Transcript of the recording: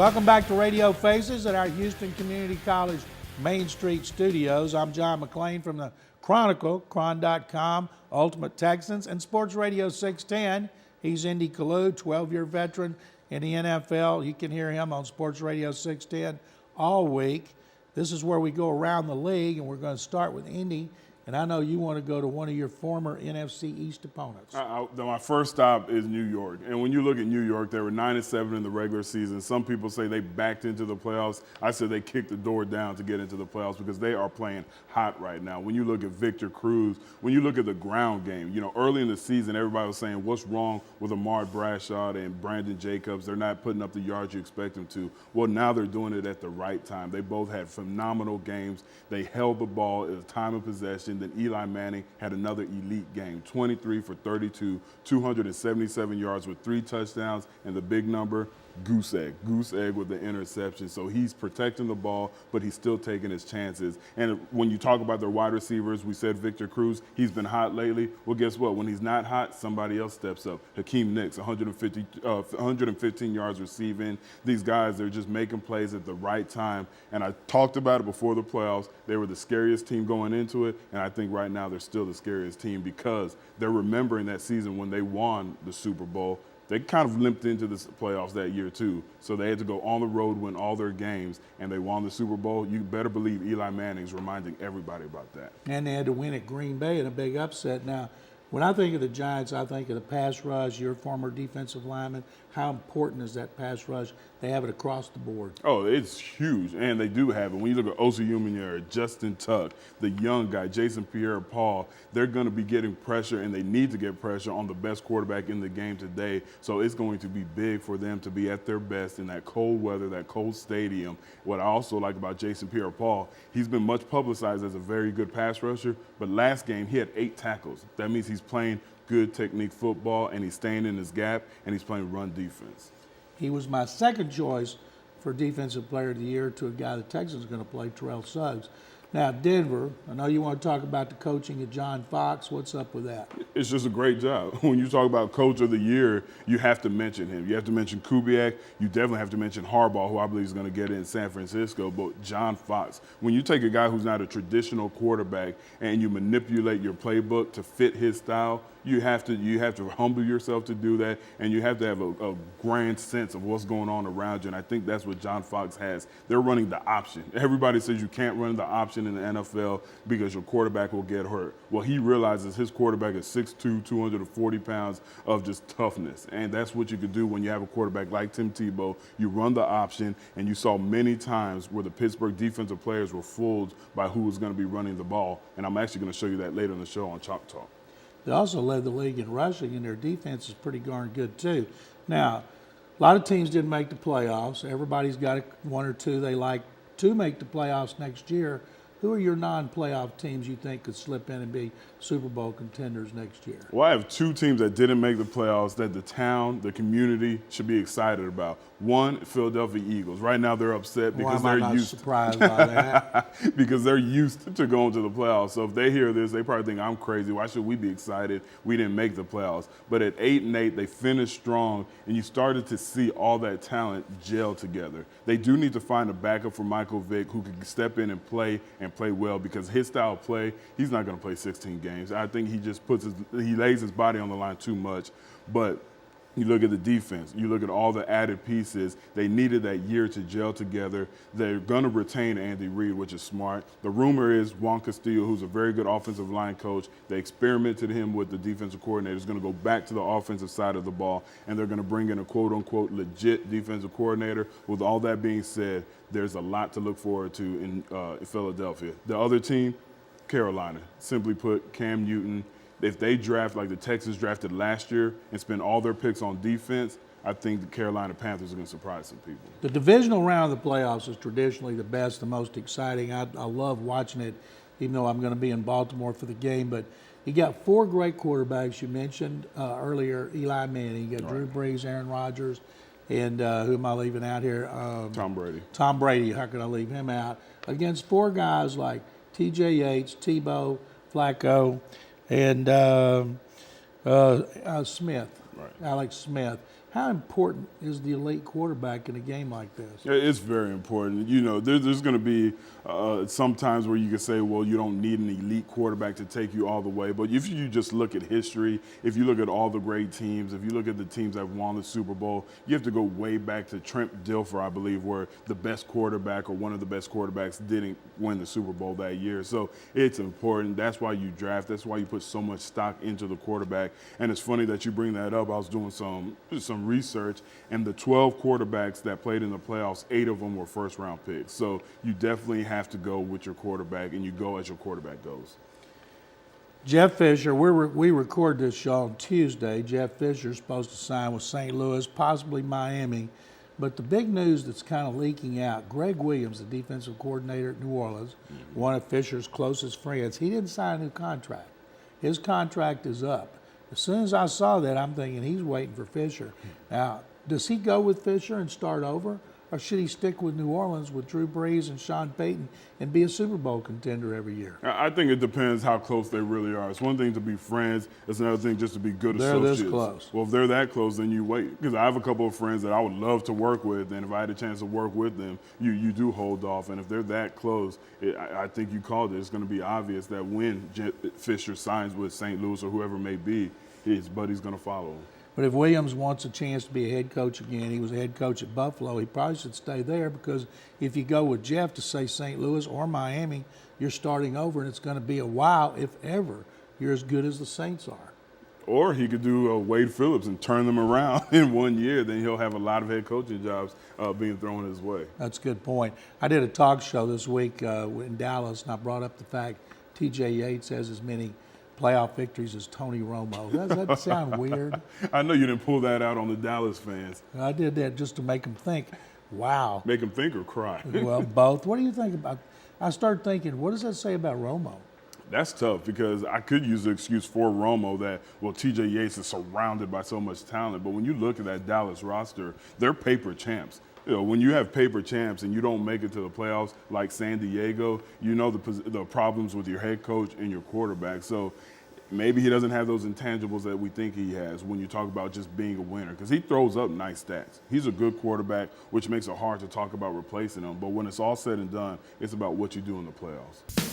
Welcome back to Radio Faces at our Houston Community College Main Street studios. I'm John McClain from the Chronicle, chron.com, Ultimate Texans, and Sports Radio 610. He's Indy Kalu, 12-year veteran in the NFL. You can hear him on Sports Radio 610 all week. This is where we go around the league, and we're going to start with Indy. And I know you want to go to one of your former NFC East opponents. My first stop is New York. And when you look at New York, they were 9-7 in the regular season. Some people say they backed into the playoffs. I said they kicked the door down to get into the playoffs because they are playing hot right now. When you look at Victor Cruz, when you look at the ground game, early in the season, everybody was saying, what's wrong with Ahmad Bradshaw and Brandon Jacobs? They're not putting up the yards you expect them to. Well, now they're doing it at the right time. They both had phenomenal games. They held the ball at a time of possession. Then Eli Manning had another elite game, 23 for 32, 277 yards with 3 touchdowns, and the big number, goose egg with the interception. So he's protecting the ball, but he's still taking his chances. And when you talk about their wide receivers, we said Victor Cruz, he's been hot lately. Well, guess what? When he's not hot, somebody else steps up. Hakeem Nicks, 115 yards receiving. These guys, they're just making plays at the right time. And I talked about it before the playoffs. They were the scariest team going into it, and I think right now they're still the scariest team because they're remembering that season when they won the Super Bowl. They kind of limped into the playoffs that year, too. So they had to go on the road, win all their games, and they won the Super Bowl. You better believe Eli Manning's reminding everybody about that. And they had to win at Green Bay in a big upset. Now, when I think of the Giants, I think of the pass rush, your former defensive lineman. How important is that pass rush? They have it across the board. Oh, it's huge, and they do have it. When you look at Osi Umenyiora, Justin Tuck, the young guy, Jason Pierre-Paul, they're going to be getting pressure, and they need to get pressure on the best quarterback in the game today. So it's going to be big for them to be at their best in that cold weather, that cold stadium. What I also like about Jason Pierre-Paul, he's been much publicized as a very good pass rusher, but last game he had 8 tackles. That means he's playing good technique football, and he's staying in his gap, and he's playing run defense. He was my second choice for Defensive Player of the Year to a guy the Texans are going to play, Terrell Suggs. Now, Denver, I know you want to talk about the coaching of John Fox. What's up with that? It's just a great job. When you talk about Coach of the Year, you have to mention him. You have to mention Kubiak. You definitely have to mention Harbaugh, who I believe is going to get it in San Francisco. But John Fox, when you take a guy who's not a traditional quarterback and you manipulate your playbook to fit his style, you have to humble yourself to do that, and you have to have a grand sense of what's going on around you, and I think that's what John Fox has. They're running the option. Everybody says you can't run the option in the NFL because your quarterback will get hurt. Well, he realizes his quarterback is 6'2", 240 pounds of just toughness, and that's what you can do when you have a quarterback like Tim Tebow. You run the option, and you saw many times where the Pittsburgh defensive players were fooled by who was going to be running the ball, and I'm actually going to show you that later in the show on Chalk Talk. They also led the league in rushing, and their defense is pretty darn good, too. Now, a lot of teams didn't make the playoffs. Everybody's got 1 or 2 they like to make the playoffs next year. Who are your non-playoff teams you think could slip in and be Super Bowl contenders next year? Well, I have 2 teams that didn't make the playoffs that the town, the community should be excited about. One, Philadelphia Eagles. Right now they're upset because they're used. Surprised by that? Because they're used to going to the playoffs. So if they hear this, they probably think I'm crazy. Why should we be excited? We didn't make the playoffs. But at 8-8, they finished strong, and you started to see all that talent gel together. They do need to find a backup for Michael Vick who can step in and play well, because his style of play, he's not going to play 16 games. I think he just he lays his body on the line too much. But you look at the defense, you look at all the added pieces. They needed that year to gel together. They're going to retain Andy Reid, which is smart. The rumor is Juan Castillo, who's a very good offensive line coach, they experimented him with the defensive coordinator, is going to go back to the offensive side of the ball, and they're going to bring in a quote-unquote legit defensive coordinator. With all that being said, there's a lot to look forward to in Philadelphia. The other team, Carolina. Simply put, Cam Newton. If they draft like the Texans drafted last year and spend all their picks on defense, I think the Carolina Panthers are going to surprise some people. The divisional round of the playoffs is traditionally the best, the most exciting. I love watching it, even though I'm going to be in Baltimore for the game. But you got 4 great quarterbacks. You mentioned earlier Eli Manning. You got Drew Brees, Aaron Rodgers, and who am I leaving out here? Tom Brady. Tom Brady. How could I leave him out? Against 4 guys like T.J. Yates, Tebow, Flacco, and Smith, right. Alex Smith. How important is the elite quarterback in a game like this? It's very important. You know, there's going to be some times where you can say, well, you don't need an elite quarterback to take you all the way. But if you just look at history, if you look at all the great teams, if you look at the teams that won the Super Bowl, you have to go way back to Trent Dilfer, I believe, where the best quarterback or one of the best quarterbacks didn't win the Super Bowl that year. So it's important. That's why you draft. That's why you put so much stock into the quarterback. And it's funny that you bring that up. I was doing some research, and the 12 quarterbacks that played in the playoffs, 8 of them were first-round picks. So you definitely have to go with your quarterback, and you go as your quarterback goes. Jeff Fisher, we record this show on Tuesday. Jeff Fisher's supposed to sign with St. Louis, possibly Miami. But the big news that's kind of leaking out, Greg Williams, the defensive coordinator at New Orleans, one of Fisher's closest friends, he didn't sign a new contract. His contract is up. As soon as I saw that, I'm thinking he's waiting for Fisher. Now, does he go with Fisher and start over? Or should he stick with New Orleans with Drew Brees and Sean Payton and be a Super Bowl contender every year? I think it depends how close they really are. It's one thing to be friends. It's another thing just to be good associates. They're this close. Well, if they're that close, then you wait. Because I have a couple of friends that I would love to work with, and if I had a chance to work with them, you do hold off. And if they're that close, I think you called it. It's going to be obvious that when Fisher signs with St. Louis or whoever it may be, his buddy's going to follow him. But if Williams wants a chance to be a head coach again, he was a head coach at Buffalo, he probably should stay there, because if you go with Jeff to say St. Louis or Miami, you're starting over, and it's going to be a while, if ever, you're as good as the Saints are. Or he could do Wade Phillips and turn them around in 1 year. Then he'll have a lot of head coaching jobs being thrown his way. That's a good point. I did a talk show this week in Dallas, and I brought up the fact T.J. Yates has as many playoff victories as Tony Romo. Does that sound weird? I know you didn't pull that out on the Dallas fans. I did that just to make them think, wow. Make them think or cry? Well, both. What do you think about? I started thinking, what does that say about Romo? That's tough, because I could use the excuse for Romo that, well, T.J. Yates is surrounded by so much talent. But when you look at that Dallas roster, they're paper champs. You know, when you have paper champs and you don't make it to the playoffs like San Diego, you know the problems with your head coach and your quarterback. So maybe he doesn't have those intangibles that we think he has when you talk about just being a winner, because he throws up nice stats. He's a good quarterback, which makes it hard to talk about replacing him. But when it's all said and done, it's about what you do in the playoffs.